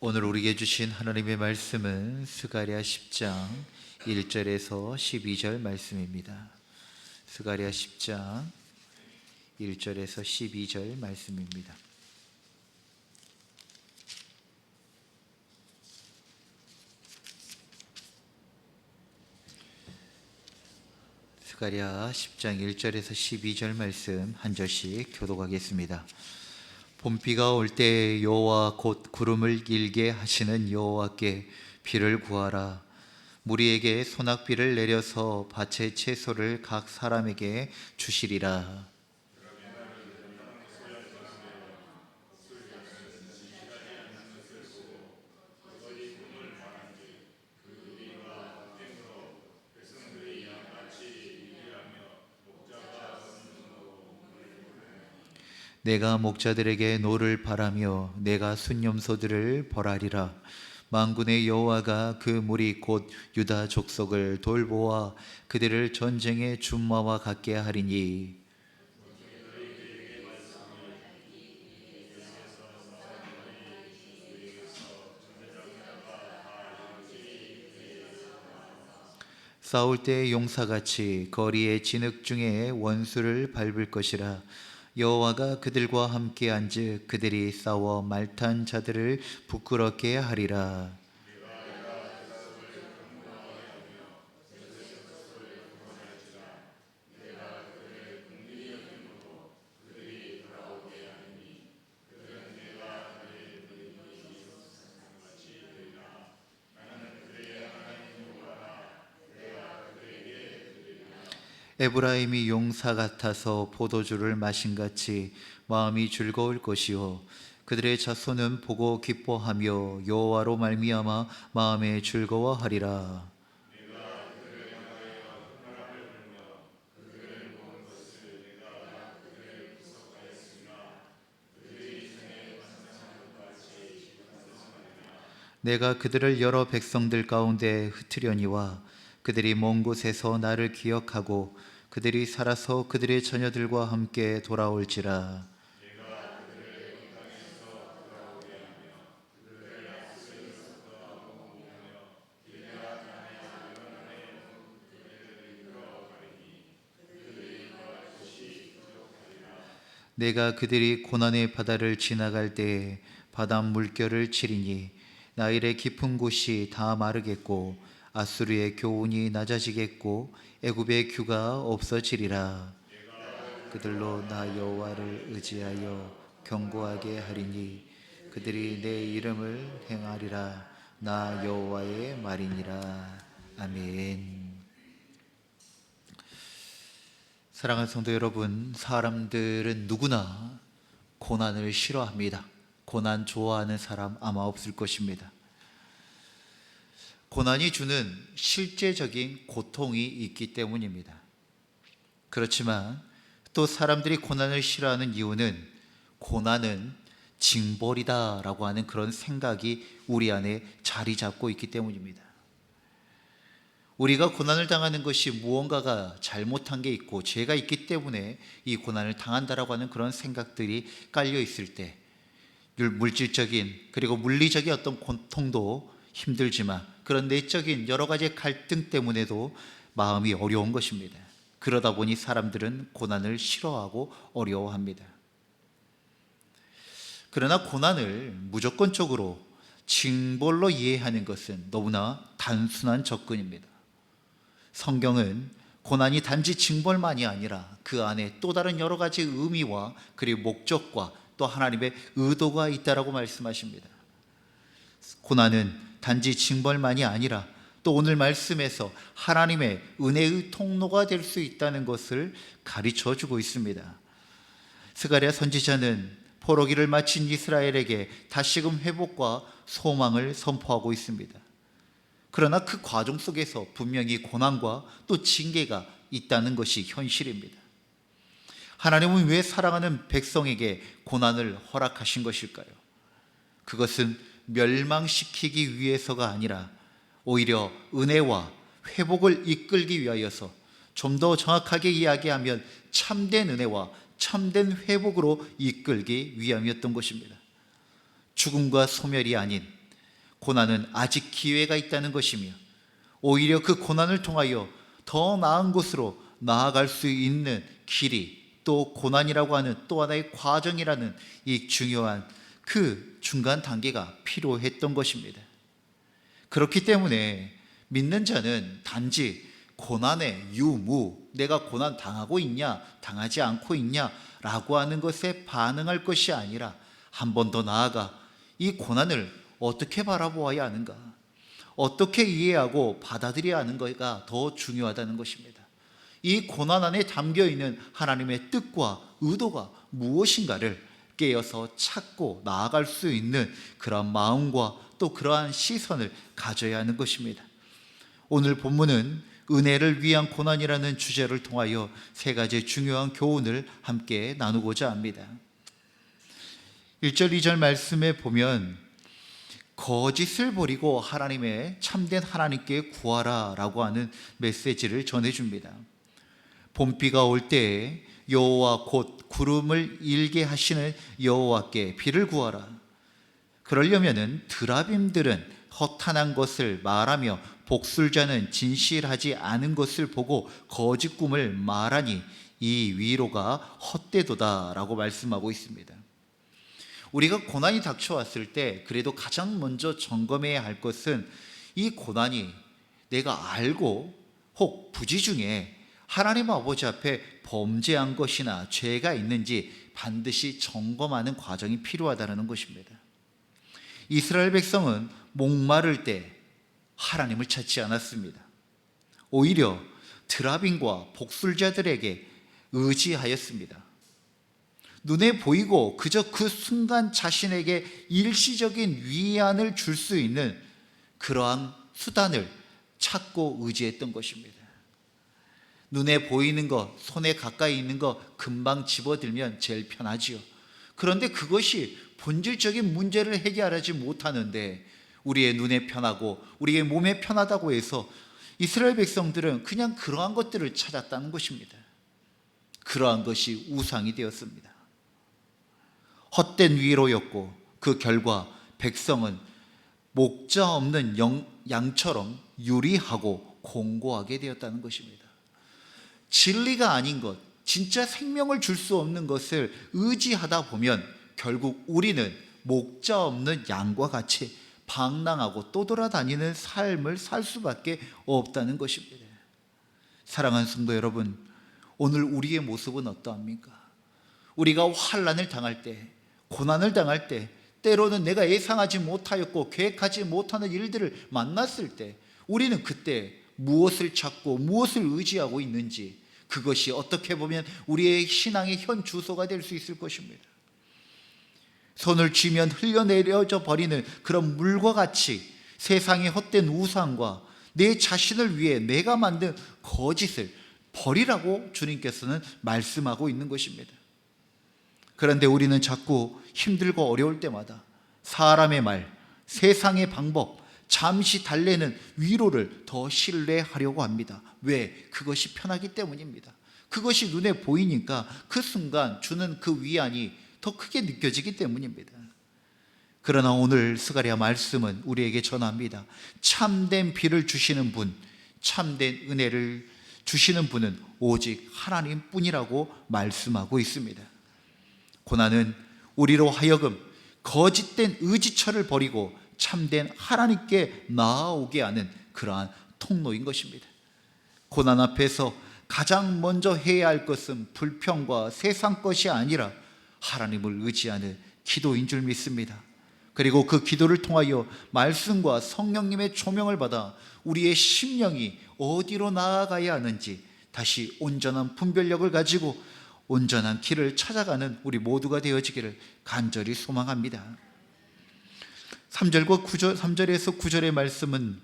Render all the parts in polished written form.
오늘 우리에게 주신 하나님의 말씀은 스가랴 10장 1절에서 12절 말씀입니다. 스가랴 10장 1절에서 12절 말씀입니다. 스가랴 10장 1절에서 12절 말씀 한 절씩 교독하겠습니다. 봄비가 올 때 여호와 곧 구름을 일게 하시는 여호와께 비를 구하라. 무리에게 소낙비를 내려서 밭의 채소를 각 사람에게 주시리라. 내가 목자들에게 노를 바라며 내가 순념소들을 벌하리라. 만군의 여호와가 그 무리 곧 유다 족속을 돌보아 그들을 전쟁의 준마와 같게 하리니 싸울 때 용사같이 거리의 진흙 중에 원수를 밟을 것이라. 여호와가 그들과 함께 앉으 그들이 싸워 말탄 자들을 부끄럽게 하리라. 에브라임이 용사 같아서 포도주를 마신 같이 마음이 즐거울 것이요 그들의 자손은 보고 기뻐하며 여호와로 말미암아 마음에 즐거워하리라. 내가 그들을 여러 백성들 가운데 흩으려니와 그들이 먼 곳에서 나를 기억하고 그들이 살아서 그들의 자녀들과 함께 돌아올지라. 내가 그들이 고난의 바다를 지나갈 때에 바다 물결을 치리니 나일의 깊은 곳이 다 마르겠고 아수르의 교훈이 낮아지겠고 애굽의 규가 없어지리라. 그들로 나 여호와를 의지하여 견고하게 하리니 그들이 내 이름을 행하리라. 나 여호와의 말이니라. 아멘. 사랑하는 성도 여러분, 사람들은 누구나 고난을 싫어합니다. 고난 좋아하는 사람 아마 없을 것입니다. 고난이 주는 실제적인 고통이 있기 때문입니다. 그렇지만 또 사람들이 고난을 싫어하는 이유는 고난은 징벌이다라고 하는 그런 생각이 우리 안에 자리 잡고 있기 때문입니다. 우리가 고난을 당하는 것이 무언가가 잘못한 게 있고 죄가 있기 때문에 이 고난을 당한다라고 하는 그런 생각들이 깔려 있을 때 물질적인 그리고 물리적인 어떤 고통도 힘들지만 그런 내적인 여러 가지 갈등 때문에도 마음이 어려운 것입니다. 그러다 보니 사람들은 고난을 싫어하고 어려워합니다. 그러나 고난을 무조건적으로 징벌로 이해하는 것은 너무나 단순한 접근입니다. 성경은 고난이 단지 징벌만이 아니라 그 안에 또 다른 여러 가지 의미와 그리고 목적과 또 하나님의 의도가 있다라고 말씀하십니다. 고난은 단지 징벌만이 아니라 또 오늘 말씀에서 하나님의 은혜의 통로가 될 수 있다는 것을 가르쳐 주고 있습니다. 스가랴 선지자는 포로기를 마친 이스라엘에게 다시금 회복과 소망을 선포하고 있습니다. 그러나 그 과정 속에서 분명히 고난과 또 징계가 있다는 것이 현실입니다. 하나님은 왜 사랑하는 백성에게 고난을 허락하신 것일까요? 그것은 멸망시키기 위해서가 아니라 오히려 은혜와 회복을 이끌기 위하여서 좀 더 정확하게 이야기하면 참된 은혜와 참된 회복으로 이끌기 위함이었던 것입니다. 죽음과 소멸이 아닌 고난은 아직 기회가 있다는 것이며, 오히려 그 고난을 통하여 더 나은 곳으로 나아갈 수 있는 길이, 또 고난이라고 하는 또 하나의 과정이라는 이 중요한 그 중간 단계가 필요했던 것입니다. 그렇기 때문에 믿는 자는 단지 고난의 유무, 내가 고난 당하고 있냐 당하지 않고 있냐 라고 하는 것에 반응할 것이 아니라 한 번 더 나아가 이 고난을 어떻게 바라보아야 하는가, 어떻게 이해하고 받아들여야 하는 것가 더 중요하다는 것입니다. 이 고난 안에 담겨있는 하나님의 뜻과 의도가 무엇인가를 깨어서 찾고 나아갈 수 있는 그러한 마음과 또 그러한 시선을 가져야 하는 것입니다. 오늘 본문은 은혜를 위한 고난이라는 주제를 통하여 세 가지 중요한 교훈을 함께 나누고자 합니다. 1절 2절 말씀에 보면 거짓을 버리고 하나님의 참된 하나님께 구하라 라고 하는 메시지를 전해줍니다. 봄비가 올 때에 여호와 곧 구름을 일게 하시는 여호와께 비를 구하라. 그러려면은 드라빔들은 허탄한 것을 말하며 복술자는 진실하지 않은 것을 보고 거짓 꿈을 말하니 이 위로가 헛되도다 라고 말씀하고 있습니다. 우리가 고난이 닥쳐왔을 때 그래도 가장 먼저 점검해야 할 것은 이 고난이 내가 알고 혹 부지 중에 하나님 아버지 앞에 범죄한 것이나 죄가 있는지 반드시 점검하는 과정이 필요하다는 것입니다. 이스라엘 백성은 목마를 때 하나님을 찾지 않았습니다. 오히려 드라빔과 복술자들에게 의지하였습니다. 눈에 보이고 그저 그 순간 자신에게 일시적인 위안을 줄 수 있는 그러한 수단을 찾고 의지했던 것입니다. 눈에 보이는 것, 손에 가까이 있는 것 금방 집어들면 제일 편하지요. 그런데 그것이 본질적인 문제를 해결하지 못하는데 우리의 눈에 편하고 우리의 몸에 편하다고 해서 이스라엘 백성들은 그냥 그러한 것들을 찾았다는 것입니다. 그러한 것이 우상이 되었습니다. 헛된 위로였고 그 결과 백성은 목자 없는 양처럼 유리하고 공고하게 되었다는 것입니다. 진리가 아닌 것, 진짜 생명을 줄 수 없는 것을 의지하다 보면 결국 우리는 목자 없는 양과 같이 방랑하고 떠돌아다니는 삶을 살 수밖에 없다는 것입니다. 사랑하는 성도 여러분, 오늘 우리의 모습은 어떠합니까? 우리가 환난을 당할 때, 고난을 당할 때, 때로는 내가 예상하지 못하였고 계획하지 못하는 일들을 만났을 때 우리는 그때 무엇을 찾고 무엇을 의지하고 있는지, 그것이 어떻게 보면 우리의 신앙의 현 주소가 될 수 있을 것입니다. 손을 쥐면 흘러내려져 버리는 그런 물과 같이 세상의 헛된 우상과 내 자신을 위해 내가 만든 거짓을 버리라고 주님께서는 말씀하고 있는 것입니다. 그런데 우리는 자꾸 힘들고 어려울 때마다 사람의 말, 세상의 방법, 잠시 달래는 위로를 더 신뢰하려고 합니다. 왜? 그것이 편하기 때문입니다. 그것이 눈에 보이니까 그 순간 주는 그 위안이 더 크게 느껴지기 때문입니다. 그러나 오늘 스가랴 말씀은 우리에게 전합니다. 참된 비를 주시는 분, 참된 은혜를 주시는 분은 오직 하나님뿐이라고 말씀하고 있습니다. 고난은 우리로 하여금 거짓된 의지처를 버리고 참된 하나님께 나아오게 하는 그러한 통로인 것입니다. 고난 앞에서 가장 먼저 해야 할 것은 불평과 세상 것이 아니라 하나님을 의지하는 기도인 줄 믿습니다. 그리고 그 기도를 통하여 말씀과 성령님의 조명을 받아 우리의 심령이 어디로 나아가야 하는지 다시 온전한 분별력을 가지고 온전한 길을 찾아가는 우리 모두가 되어지기를 간절히 소망합니다. 3절에서 9절의 말씀은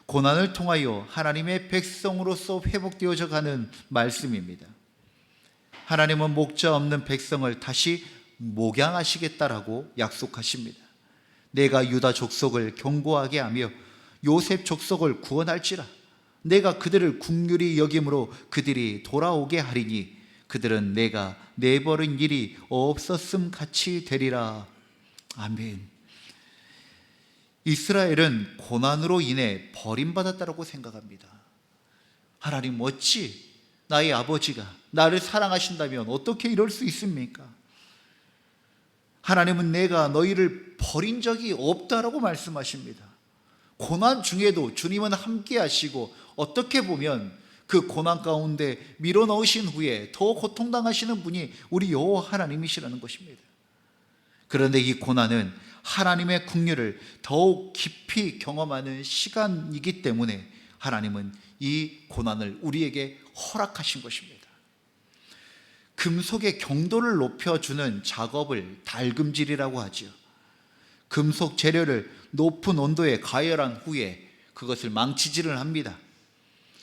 고난을 통하여 하나님의 백성으로서 회복되어져 가는 말씀입니다. 하나님은 목자 없는 백성을 다시 목양하시겠다라고 약속하십니다. 내가 유다 족속을 견고하게 하며 요셉 족속을 구원할지라. 내가 그들을 긍휼히 여김으로 그들이 돌아오게 하리니 그들은 내가 내버린 일이 없었음 같이 되리라. 아멘. 이스라엘은 고난으로 인해 버림받았다고 생각합니다. 하나님 어찌 나의 아버지가 나를 사랑하신다면 어떻게 이럴 수 있습니까? 하나님은 내가 너희를 버린 적이 없다라고 말씀하십니다. 고난 중에도 주님은 함께 하시고 어떻게 보면 그 고난 가운데 밀어넣으신 후에 더 고통당하시는 분이 우리 여호와 하나님이시라는 것입니다. 그런데 이 고난은 하나님의 긍휼을 더욱 깊이 경험하는 시간이기 때문에 하나님은 이 고난을 우리에게 허락하신 것입니다. 금속의 경도를 높여주는 작업을 달금질이라고 하죠. 금속 재료를 높은 온도에 가열한 후에 그것을 망치질을 합니다.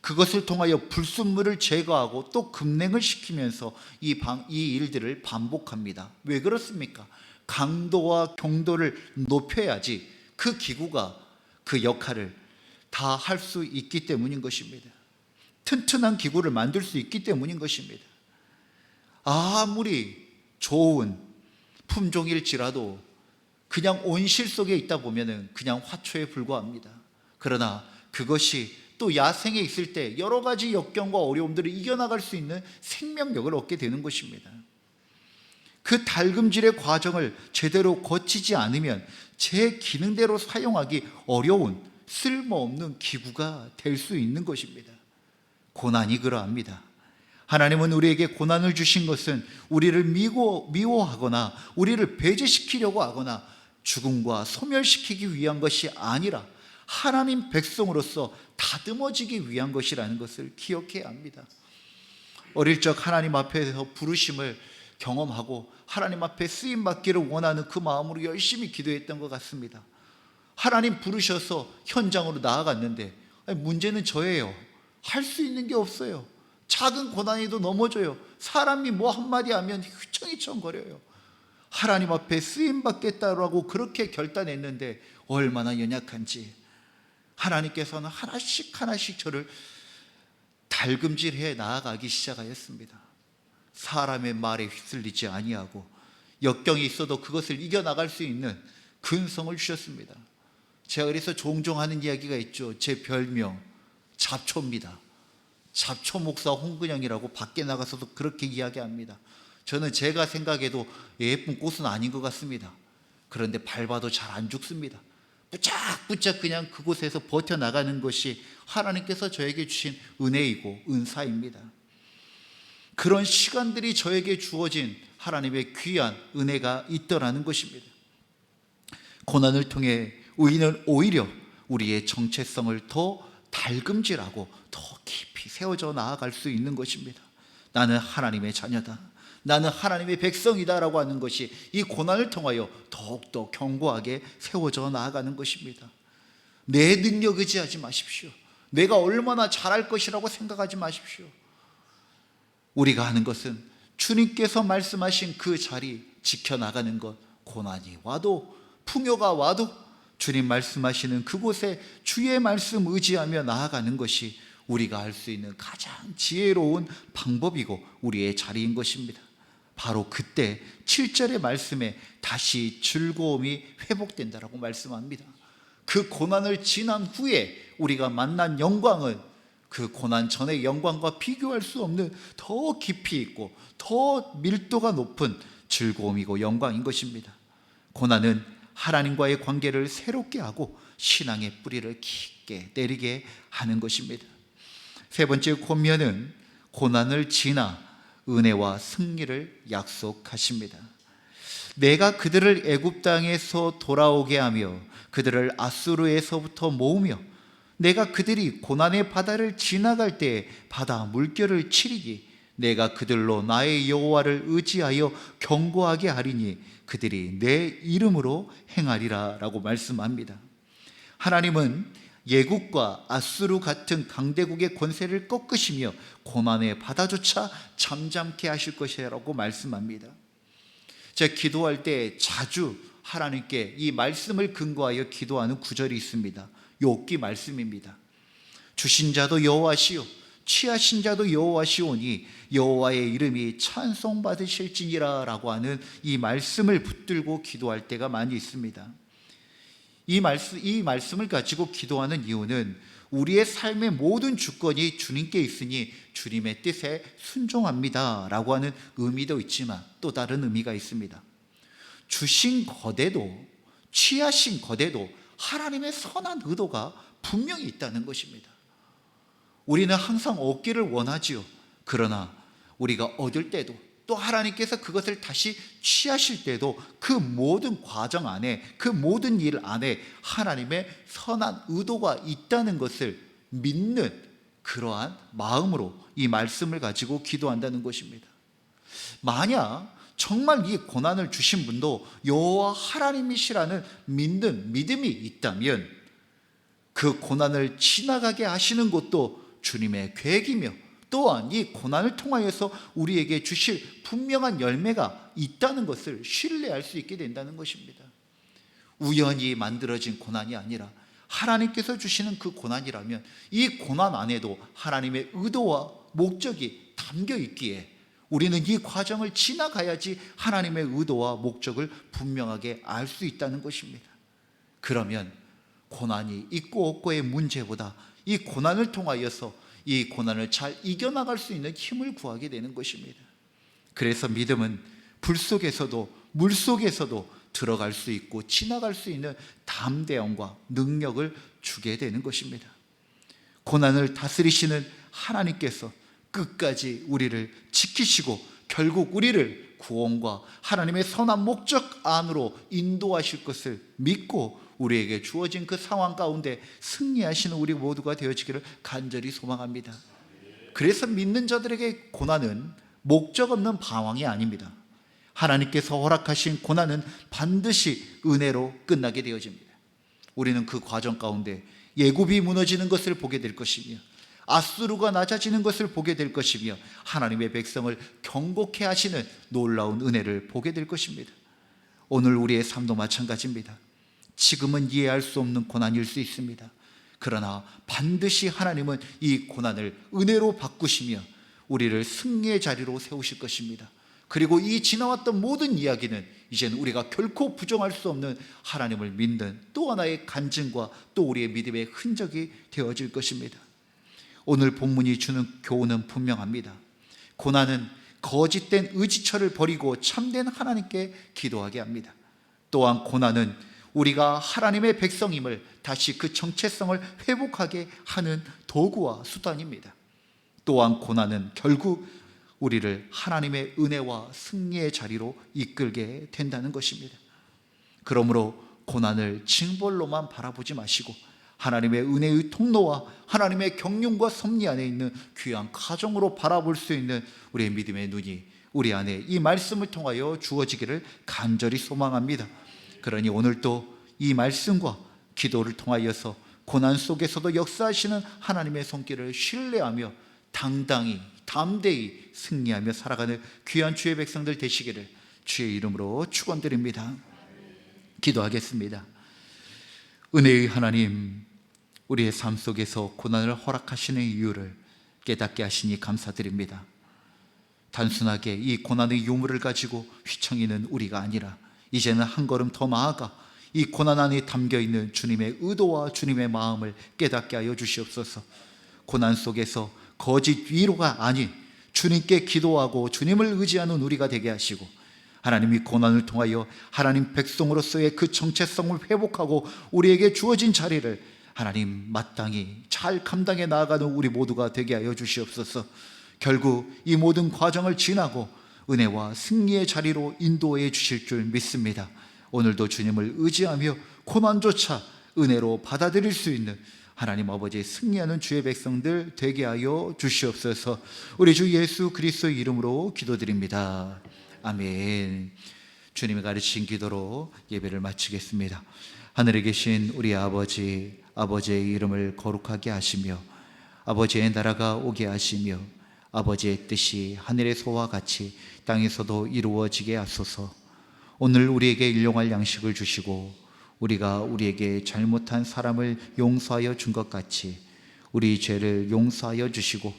그것을 통하여 불순물을 제거하고 또 급냉을 시키면서 이 일들을 반복합니다. 왜 그렇습니까? 강도와 경도를 높여야지 그 기구가 그 역할을 다 할 수 있기 때문인 것입니다. 튼튼한 기구를 만들 수 있기 때문인 것입니다. 아무리 좋은 품종일지라도 그냥 온실 속에 있다 보면 그냥 화초에 불과합니다. 그러나 그것이 또 야생에 있을 때 여러 가지 역경과 어려움들을 이겨나갈 수 있는 생명력을 얻게 되는 것입니다. 그 달금질의 과정을 제대로 거치지 않으면 제 기능대로 사용하기 어려운 쓸모없는 기구가 될 수 있는 것입니다. 고난이 그러합니다. 하나님은 우리에게 고난을 주신 것은 우리를 미워하거나 우리를 배제시키려고 하거나 죽음과 소멸시키기 위한 것이 아니라 하나님 백성으로서 다듬어지기 위한 것이라는 것을 기억해야 합니다. 어릴 적 하나님 앞에서 부르심을 경험하고 하나님 앞에 쓰임받기를 원하는 그 마음으로 열심히 기도했던 것 같습니다. 하나님 부르셔서 현장으로 나아갔는데 문제는 저예요. 할 수 있는 게 없어요. 작은 고난에도 넘어져요. 사람이 뭐 한마디 하면 휘청휘청거려요. 하나님 앞에 쓰임받겠다라고 그렇게 결단했는데 얼마나 연약한지 하나님께서는 하나씩 하나씩 저를 달금질해 나아가기 시작하였습니다. 사람의 말에 휩쓸리지 아니하고 역경이 있어도 그것을 이겨나갈 수 있는 근성을 주셨습니다. 제가 그래서 종종 하는 이야기가 있죠. 제 별명 잡초입니다. 잡초 목사 홍근영이라고 밖에 나가서도 그렇게 이야기합니다. 저는 제가 생각해도 예쁜 꽃은 아닌 것 같습니다. 그런데 밟아도 잘 안 죽습니다. 부쩍부쩍 그냥 그곳에서 버텨나가는 것이 하나님께서 저에게 주신 은혜이고 은사입니다. 그런 시간들이 저에게 주어진 하나님의 귀한 은혜가 있더라는 것입니다. 고난을 통해 의인은 오히려 우리의 정체성을 더 달금질하고 더 깊이 세워져 나아갈 수 있는 것입니다. 나는 하나님의 자녀다, 나는 하나님의 백성이다 라고 하는 것이 이 고난을 통하여 더욱더 견고하게 세워져 나아가는 것입니다. 내 능력 의지하지 마십시오. 내가 얼마나 잘할 것이라고 생각하지 마십시오. 우리가 하는 것은 주님께서 말씀하신 그 자리 지켜나가는 것, 고난이 와도 풍요가 와도 주님 말씀하시는 그곳에 주의 말씀 의지하며 나아가는 것이 우리가 할 수 있는 가장 지혜로운 방법이고 우리의 자리인 것입니다. 바로 그때 7절의 말씀에 다시 즐거움이 회복된다라고 말씀합니다. 그 고난을 지난 후에 우리가 만난 영광은 그 고난 전의 영광과 비교할 수 없는 더 깊이 있고 더 밀도가 높은 즐거움이고 영광인 것입니다. 고난은 하나님과의 관계를 새롭게 하고 신앙의 뿌리를 깊게 내리게 하는 것입니다. 세 번째 권면은 고난을 지나 은혜와 승리를 약속하십니다. 내가 그들을 애굽 땅에서 돌아오게 하며 그들을 아수르에서부터 모으며 내가 그들이 고난의 바다를 지나갈 때 바다 물결을 치리니 내가 그들로 나의 여호와를 의지하여 견고하게 하리니 그들이 내 이름으로 행하리라 라고 말씀합니다. 하나님은 예국과 아수르 같은 강대국의 권세를 꺾으시며 고난의 바다조차 잠잠케 하실 것이라고 말씀합니다. 제가 기도할 때 자주 하나님께 이 말씀을 근거하여 기도하는 구절이 있습니다. 욥기 말씀입니다. 주신 자도 여호와시요 취하신 자도 여호와시오니 여호와의 이름이 찬송받으실지니라 라고 하는 이 말씀을 붙들고 기도할 때가 많이 있습니다. 이 말씀을 가지고 기도하는 이유는 우리의 삶의 모든 주권이 주님께 있으니 주님의 뜻에 순종합니다 라고 하는 의미도 있지만 또 다른 의미가 있습니다. 주신 거대도 취하신 거대도 하나님의 선한 의도가 분명히 있다는 것입니다. 우리는 항상 얻기를 원하지요. 그러나 우리가 얻을 때도 또 하나님께서 그것을 다시 취하실 때도 그 모든 과정 안에, 그 모든 일 안에 하나님의 선한 의도가 있다는 것을 믿는 그러한 마음으로 이 말씀을 가지고 기도한다는 것입니다. 만약 정말 이 고난을 주신 분도 여호와 하나님이시라는 믿는 믿음이 있다면 그 고난을 지나가게 하시는 것도 주님의 계획이며 또한 이 고난을 통하여서 우리에게 주실 분명한 열매가 있다는 것을 신뢰할 수 있게 된다는 것입니다. 우연히 만들어진 고난이 아니라 하나님께서 주시는 그 고난이라면 이 고난 안에도 하나님의 의도와 목적이 담겨 있기에 우리는 이 과정을 지나가야지 하나님의 의도와 목적을 분명하게 알 수 있다는 것입니다. 그러면 고난이 있고 없고의 문제보다 이 고난을 통하여서 이 고난을 잘 이겨나갈 수 있는 힘을 구하게 되는 것입니다. 그래서 믿음은 불 속에서도 물 속에서도 들어갈 수 있고 지나갈 수 있는 담대함과 능력을 주게 되는 것입니다. 고난을 다스리시는 하나님께서 끝까지 우리를 지키시고 결국 우리를 구원과 하나님의 선한 목적 안으로 인도하실 것을 믿고 우리에게 주어진 그 상황 가운데 승리하시는 우리 모두가 되어지기를 간절히 소망합니다. 그래서 믿는 자들에게 고난은 목적 없는 방황이 아닙니다. 하나님께서 허락하신 고난은 반드시 은혜로 끝나게 되어집니다. 우리는 그 과정 가운데 예굽이 무너지는 것을 보게 될 것이며 아수르가 낮아지는 것을 보게 될 것이며 하나님의 백성을 경고케 하시는 놀라운 은혜를 보게 될 것입니다. 오늘 우리의 삶도 마찬가지입니다. 지금은 이해할 수 없는 고난일 수 있습니다. 그러나 반드시 하나님은 이 고난을 은혜로 바꾸시며 우리를 승리의 자리로 세우실 것입니다. 그리고 이 지나왔던 모든 이야기는 이제는 우리가 결코 부정할 수 없는 하나님을 믿는 또 하나의 간증과 또 우리의 믿음의 흔적이 되어질 것입니다. 오늘 본문이 주는 교훈은 분명합니다. 고난은 거짓된 의지처를 버리고 참된 하나님께 기도하게 합니다. 또한 고난은 우리가 하나님의 백성임을 다시 그 정체성을 회복하게 하는 도구와 수단입니다. 또한 고난은 결국 우리를 하나님의 은혜와 승리의 자리로 이끌게 된다는 것입니다. 그러므로 고난을 징벌로만 바라보지 마시고 하나님의 은혜의 통로와 하나님의 경륜과 섭리 안에 있는 귀한 가정으로 바라볼 수 있는 우리의 믿음의 눈이 우리 안에 이 말씀을 통하여 주어지기를 간절히 소망합니다. 그러니 오늘도 이 말씀과 기도를 통하여서 고난 속에서도 역사하시는 하나님의 손길을 신뢰하며 당당히 담대히 승리하며 살아가는 귀한 주의 백성들 되시기를 주의 이름으로 축원드립니다. 기도하겠습니다. 은혜의 하나님, 우리의 삶 속에서 고난을 허락하시는 이유를 깨닫게 하시니 감사드립니다. 단순하게 이 고난의 유무를 가지고 휘청이는 우리가 아니라 이제는 한 걸음 더 나아가 이 고난 안에 담겨있는 주님의 의도와 주님의 마음을 깨닫게 하여 주시옵소서. 고난 속에서 거짓 위로가 아닌 주님께 기도하고 주님을 의지하는 우리가 되게 하시고 하나님이 고난을 통하여 하나님 백성으로서의 그 정체성을 회복하고 우리에게 주어진 자리를 하나님 마땅히 잘 감당해 나아가는 우리 모두가 되게 하여 주시옵소서. 결국 이 모든 과정을 지나고 은혜와 승리의 자리로 인도해 주실 줄 믿습니다. 오늘도 주님을 의지하며 고난조차 은혜로 받아들일 수 있는 하나님 아버지의 승리하는 주의 백성들 되게 하여 주시옵소서. 우리 주 예수 그리스도의 이름으로 기도드립니다. 아멘. 주님이 가르치신 기도로 예배를 마치겠습니다. 하늘에 계신 우리 아버지, 아버지의 이름을 거룩하게 하시며 아버지의 나라가 오게 하시며 아버지의 뜻이 하늘에서와 같이 땅에서도 이루어지게 하소서. 오늘 우리에게 일용할 양식을 주시고 우리가 우리에게 잘못한 사람을 용서하여 준 것 같이 우리 죄를 용서하여 주시고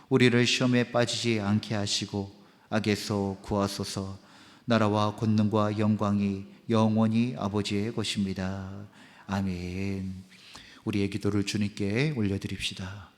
우리를 시험에 빠지지 않게 하시고 악에서 구하소서. 나라와 권능과 영광이 영원히 아버지의 것입니다. 아멘. 우리의 기도를 주님께 올려드립시다.